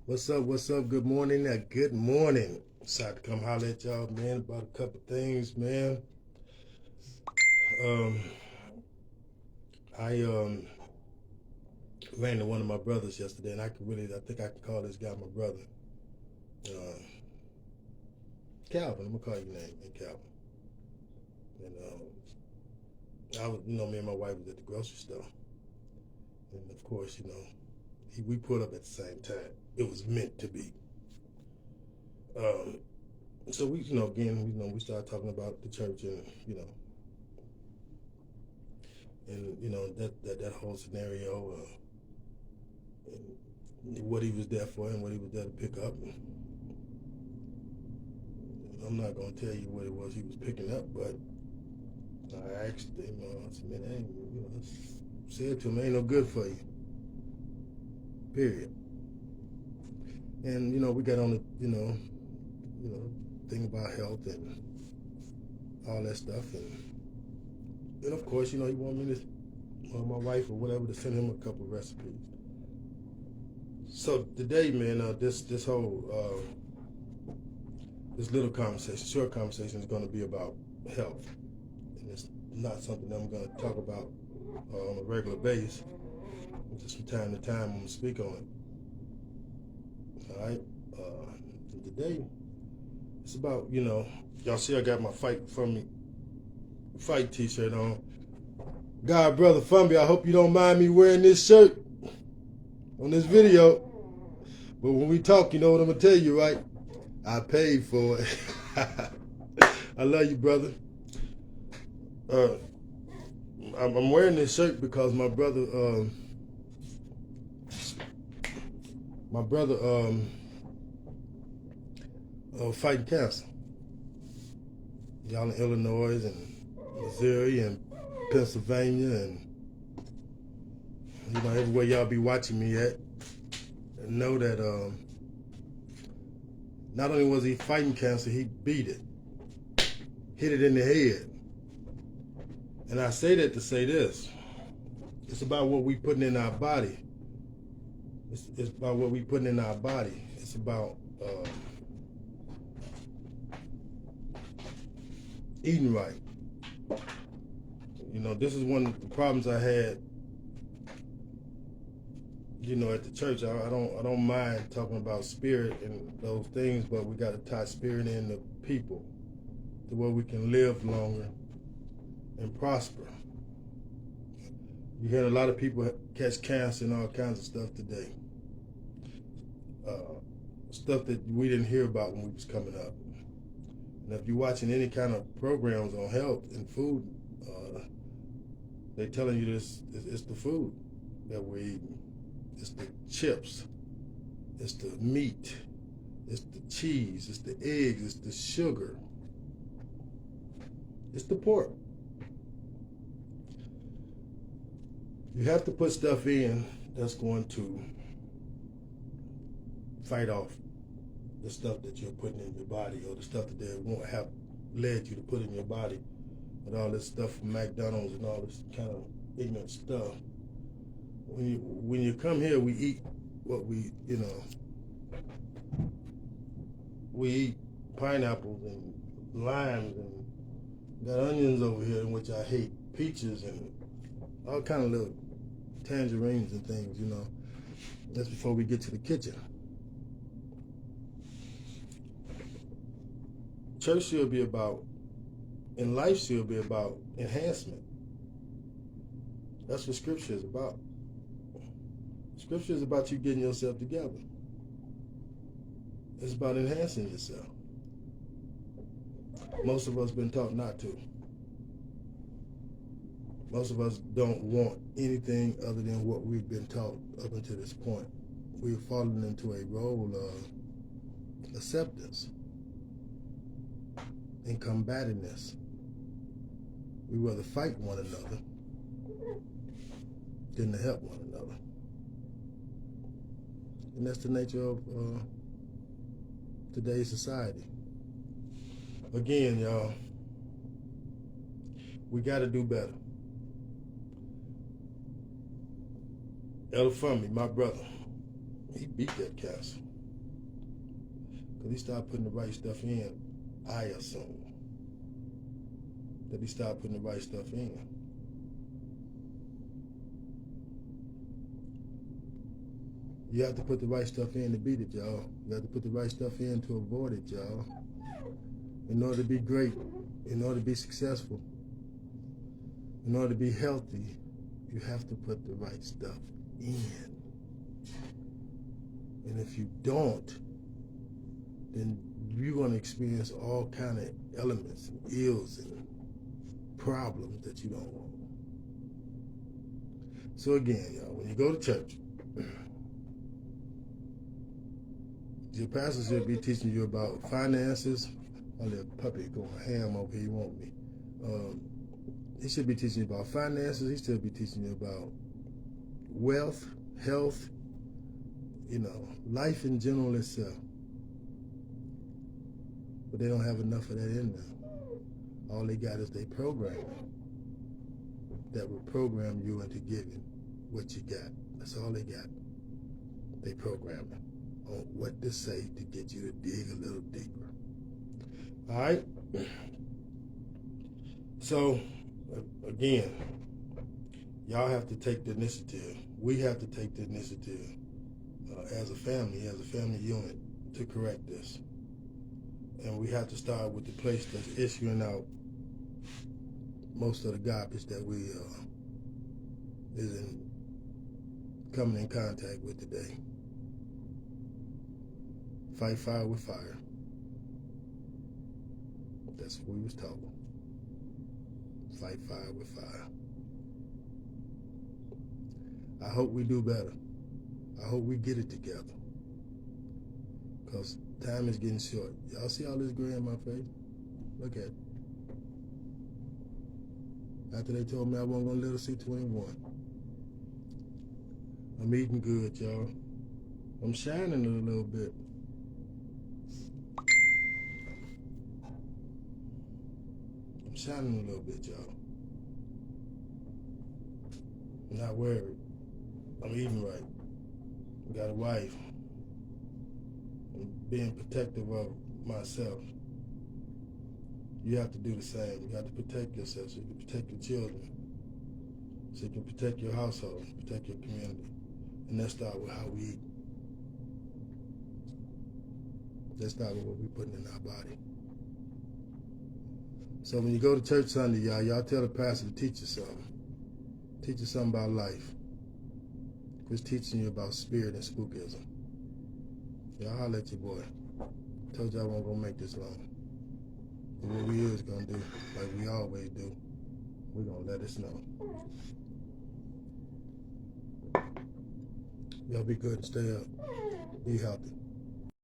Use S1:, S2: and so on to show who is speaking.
S1: What's up? What's up? Good morning. Good morning. Decided to come holler at y'all, man, about a couple things, man. Um, I ran to one of my brothers yesterday, and I think I can call this guy my brother. Uh, Calvin. I'm gonna call your name, man, Calvin. And me and my wife was at the grocery store, and of course, we pulled up at the same time. It was meant to be. Um, so we started talking about the church, and that whole scenario, and what he was there for and what he was there to pick up. I'm not gonna tell you what it was he was picking up, but I asked him. I said, "Man, I said to him, ain't no good for you. Period." And we got on the thing about health and all that stuff, and of course, he wanted me to, my wife or whatever, to send him a couple of recipes. So today, man, this whole this little conversation, short conversation, is going to be about health, and it's not something that I'm going to talk about on a regular basis. Just from time to time, I'm going to speak on it. All right. Today, it's about y'all see I got my fight T-shirt on. God, brother Fumby, I hope you don't mind me wearing this shirt on this video. But when we talk, you know what I'm gonna tell you, right? I paid for it. I love you, brother. I'm wearing this shirt because my brother fighting cancer. Y'all in Illinois and Missouri and Pennsylvania and everywhere y'all be watching me at, and know that not only was he fighting cancer, he beat it, hit it in the head. And I say that to say this: it's about what we putting in our body. It's about what we putting in our body. It's about eating right. This is one of the problems I had. At the church, I don't mind talking about spirit and those things, but we got to tie spirit in the people to where we can live longer and prosper. You hear a lot of people catch cancer and all kinds of stuff today. Stuff that we didn't hear about when we was coming up. And if you're watching any kind of programs on health and food, they're telling you this: it's the food that we're eating. It's the chips. It's the meat. It's the cheese. It's the eggs. It's the sugar. It's the pork. You have to put stuff in that's going to fight off the stuff that you're putting in your body, or the stuff that they won't have led you to put in your body, and all this stuff from McDonald's and all this kind of ignorant stuff. When you come here, we eat what we eat pineapples and limes, and got onions over here, in which I hate, peaches and all kind of little tangerines and things. That's before we get to the kitchen. Church should be about, and life should be about, enhancement. That's what Scripture is about. Scripture is about you getting yourself together. It's about enhancing yourself. Most of us been taught not to. Most of us don't want anything other than what we've been taught up until this point. We've fallen into a role of acceptance and combativeness. We rather fight one another than to help one another. And that's the nature of today's society. Again, y'all, we got to do better. Elder Fumby, my brother, he beat that cancer. Because he started putting the right stuff in, I assume. That he started putting the right stuff in. You have to put the right stuff in to beat it, y'all. You have to put the right stuff in to avoid it, y'all. In order to be great, in order to be successful, in order to be healthy, you have to put the right stuff in. And if you don't, then you're going to experience all kind of elements and ills and problems that you don't want. So again, y'all, when you go to church, your pastor should be teaching you about finances. My little puppy going ham over here, you want me. He should be teaching you about finances. He should be teaching you about wealth, health, life in general itself. But they don't have enough of that in them. All they got is their programming that will program you into giving what you got. That's all they got. They programming on what to say to get you to dig a little deeper. All right? So, again, y'all have to take the initiative. We have to take the initiative as a family unit to correct this. And we have to start with the place that's issuing out most of the garbage that we coming in contact with today. Fight fire with fire. That's what we was told. Fight fire with fire. I hope we do better. I hope we get it together. Because time is getting short. Y'all see all this gray in my face? Look at it. After they told me I wasn't going to live to see 21. I'm eating good, y'all. I'm shining a little bit. I'm shining a little bit, y'all. I'm not worried. I'm eating right. I got a wife. I'm being protective of myself. You have to do the same. You have to protect yourself so you can protect your children, so you can protect your household, protect your community. And let's start with how we eat. Let's start with what we're putting in our body. So when you go to church Sunday, y'all tell the pastor to teach you something. Teach you something about life. Quit teaching you about spirit and spookism. Y'all holler at your boy. Told y'all I wasn't gonna make this long. But what we is gonna do, like we always do, we're gonna let it snow. Y'all be good and stay up. Be healthy.